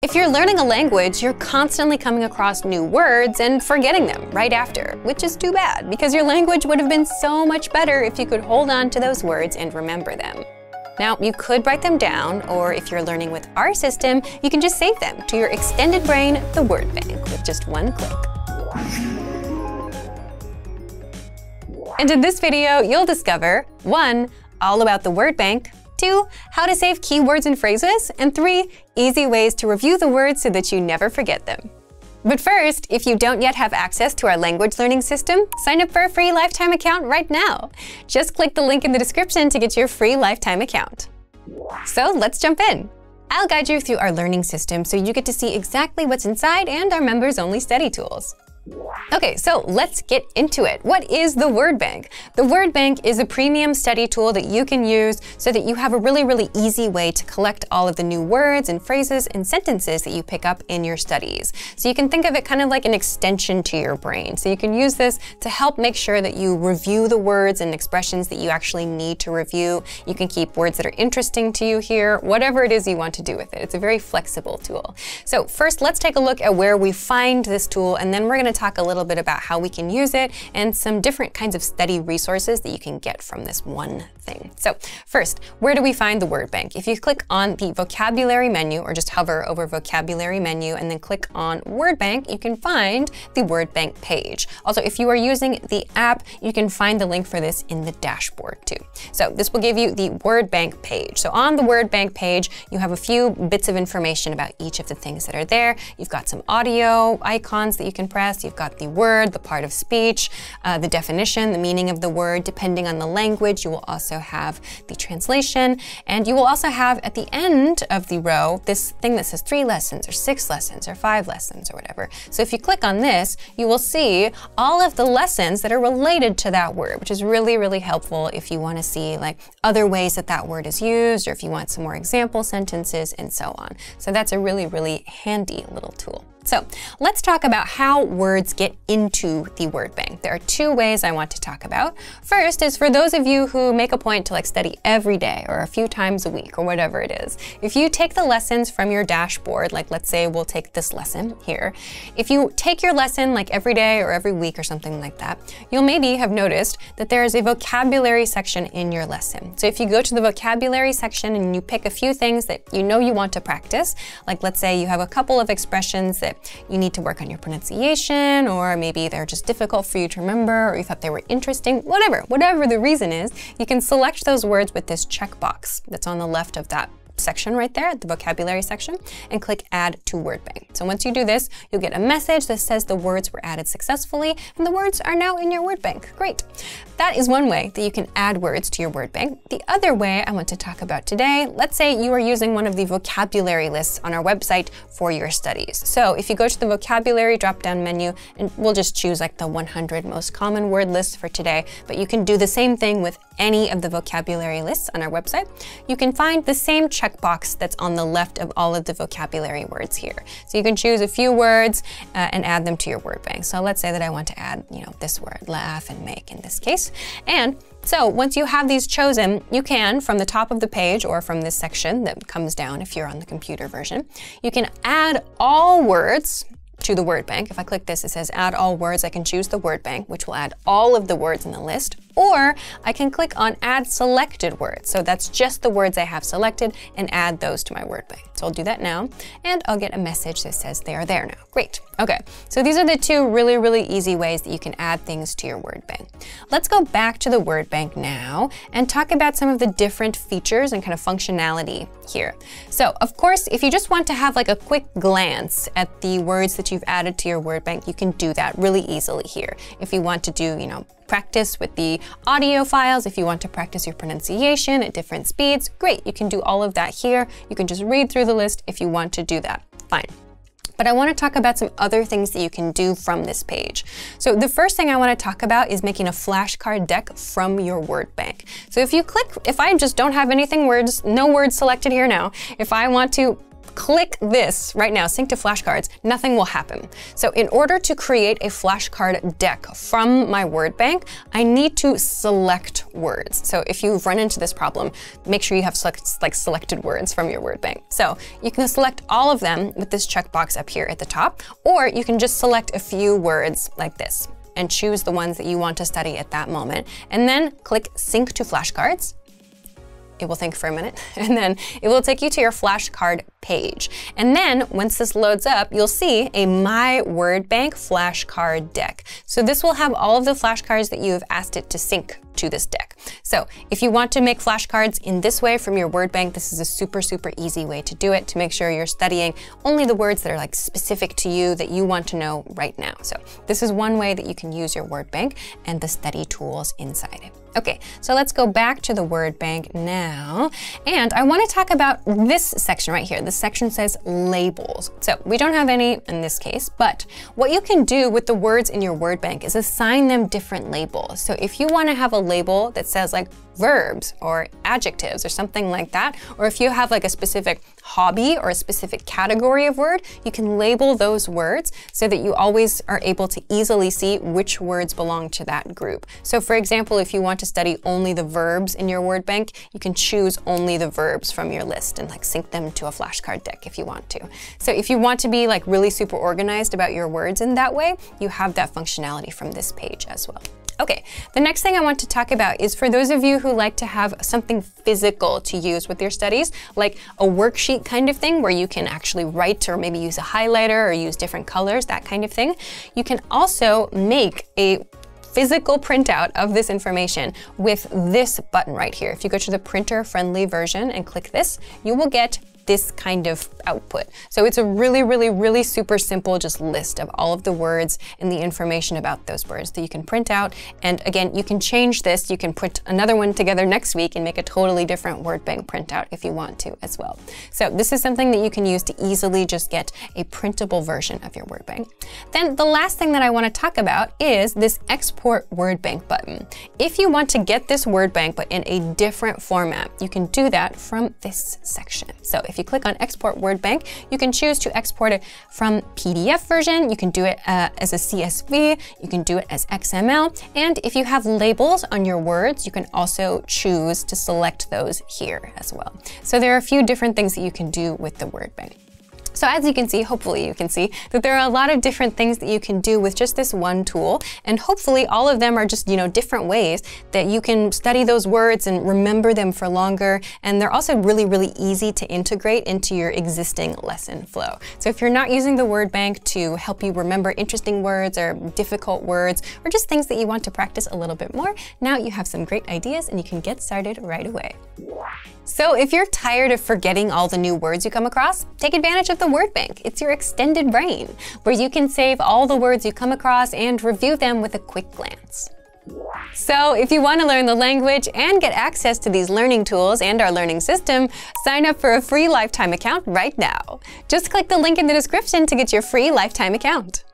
If you're learning a language, you're constantly coming across new words and forgetting them right after, which is too bad because your language would have been so much better if you could hold on to those words and remember them. Now, you could write them down, or if you're learning with our system, you can just save them to your extended brain, the word bank, with just one click. And in this video, you'll discover 1. All about the word bank, 2. How to save keywords and phrases, and 3. Easy ways to review the words so that you never forget them. But first, if you don't yet have access to our language learning system, sign up for a free lifetime account right now. Just click the link in the description to get your free lifetime account. So let's jump in. I'll guide you through our learning system so you get to see exactly what's inside and our members-only study tools. Okay, so let's get into it. What is the word bank? The word bank is a premium study tool that you can use so that you have a really easy way to collect all of the new words and phrases and sentences that you pick up in your studies. So you can think of it kind of like an extension to your brain. So you can use this to help make sure that you review the words and expressions that you actually need to review. You can keep words that are interesting to you here, whatever it is you want to do with it. It's a very flexible tool. So first, let's take a look at where we find this tool, and then we're going to talk a little bit about how we can use it and some different kinds of study resources that you can get from this one thing. So first, where do we find the word bank? If you click on the vocabulary menu, or just hover over vocabulary menu and then click on word bank, you can find the word bank page. Also, if you are using the app, you can find the link for this in the dashboard too. So this will give you the word bank page. So on the word bank page, you have a few bits of information about each of the things that are there. You've got some audio icons that you can press. You've got the word, the part of speech, the definition, the meaning of the word. Depending on the language, you will also have the translation, and you will also have at the end of the row this thing that says 3 lessons or 6 lessons or 5 lessons or whatever. So if you click on this, you will see all of the lessons that are related to that word, which is really helpful if you want to see like other ways that that word is used, or if you want some more example sentences and so on. So that's a really handy little tool. So let's talk about how words get into the word bank. There are 2 ways I want to talk about. First is for those of you who make a point to like study every day or a few times a week or whatever it is. If you take the lessons from your dashboard, like let's say we'll take this lesson here. If you take your lesson like every day or every week or something like that, you'll maybe have noticed that there is a vocabulary section in your lesson. So if you go to the vocabulary section and you pick a few things that you know you want to practice, like let's say you have a couple of expressions that you need to work on your pronunciation, or maybe they're just difficult for you to remember, or you thought they were interesting, whatever the reason is, you can select those words with this checkbox that's on the left of that section right there, the vocabulary section, and click Add to Word Bank. So once you do this, you'll get a message that says the words were added successfully, and the words are now in your word bank. Great. That is one way that you can add words to your word bank. The other way I want to talk about today, let's say you are using one of the vocabulary lists on our website for your studies. So if you go to the vocabulary drop-down menu, and we'll just choose like the 100 most common word lists for today, but you can do the same thing with any of the vocabulary lists on our website. You can find the same checkbox that's on the left of all of the vocabulary words here. So you can choose a few words and add them to your word bank. So let's say that I want to add, this word, laugh and make in this case. And so once you have these chosen, you can, from the top of the page or from this section that comes down if you're on the computer version, you can add all words to the word bank. If I click this, it says add all words. I can choose the word bank, which will add all of the words in the list, or I can click on add selected words. So that's just the words I have selected and add those to my word bank. So I'll do that now, and I'll get a message that says they are there now. Great. Okay, so these are the 2 really easy ways that you can add things to your word bank. Let's go back to the word bank now and talk about some of the different features and kind of functionality here. So of course, if you just want to have like a quick glance at the words that you've added to your word bank, you can do that really easily here. If you want to do, practice with the audio files, if you want to practice your pronunciation at different speeds, great, you can do all of that here. You can just read through the list if you want to do that, fine. But I want to talk about some other things that you can do from this page. So the first thing I want to talk about is making a flashcard deck from your word bank. So if I just don't have no words selected here now, if I want to click this right now, sync to flashcards, nothing will happen. So in order to create a flashcard deck from my word bank, I need to select words. So if you've run into this problem, make sure you have selected words from your word bank. So you can select all of them with this checkbox up here at the top, or you can just select a few words like this and choose the ones that you want to study at that moment. And then click Sync to Flashcards. It will think for a minute, and then it will take you to your flashcard page. And then once this loads up, you'll see a My Word Bank flashcard deck. So this will have all of the flashcards that you have asked it to sync to this deck. So if you want to make flashcards in this way from your word bank, this is a super, super easy way to do it to make sure you're studying only the words that are like specific to you that you want to know right now. So this is one way that you can use your word bank and the study tools inside it. Okay, so let's go back to the word bank now. And I want to talk about this section right here. This section says labels. So we don't have any in this case, but what you can do with the words in your word bank is assign them different labels. So if you want to have a label that says like verbs or adjectives or something like that, or if you have like a specific hobby or a specific category of word, you can label those words so that you always are able to easily see which words belong to that group. So for example, if you want to study only the verbs in your word bank, you can choose only the verbs from your list and like sync them to a flashcard deck if you want to. So if you want to be like really super organized about your words in that way, you have that functionality from this page as well. Okay, the next thing I want to talk about is for those of you who like to have something physical to use with your studies, like a worksheet kind of thing where you can actually write or maybe use a highlighter or use different colors, that kind of thing. You can also make a physical printout of this information with this button right here. If you go to the printer-friendly version and click this, you will get this kind of output. So it's a really, really, really super simple just list of all of the words and the information about those words that you can print out. And again, you can change this. You can put another one together next week and make a totally different word bank printout if you want to as well. So this is something that you can use to easily just get a printable version of your word bank. Then the last thing that I want to talk about is this export word bank button. If you want to get this word bank but in a different format, you can do that from this section. So if you click on Export Word Bank, you can choose to export it from PDF version. You can do it as a CSV. You can do it as XML. And if you have labels on your words, you can also choose to select those here as well. So there are a few different things that you can do with the word bank. So as you can see, hopefully you can see that there are a lot of different things that you can do with just this one tool. And hopefully all of them are just, different ways that you can study those words and remember them for longer. And they're also really, really easy to integrate into your existing lesson flow. So if you're not using the word bank to help you remember interesting words or difficult words, or just things that you want to practice a little bit more, now you have some great ideas and you can get started right away. So if you're tired of forgetting all the new words you come across, take advantage of the word bank. It's your extended brain, where you can save all the words you come across and review them with a quick glance. So if you want to learn the language and get access to these learning tools and our learning system, sign up for a free lifetime account right now. Just click the link in the description to get your free lifetime account.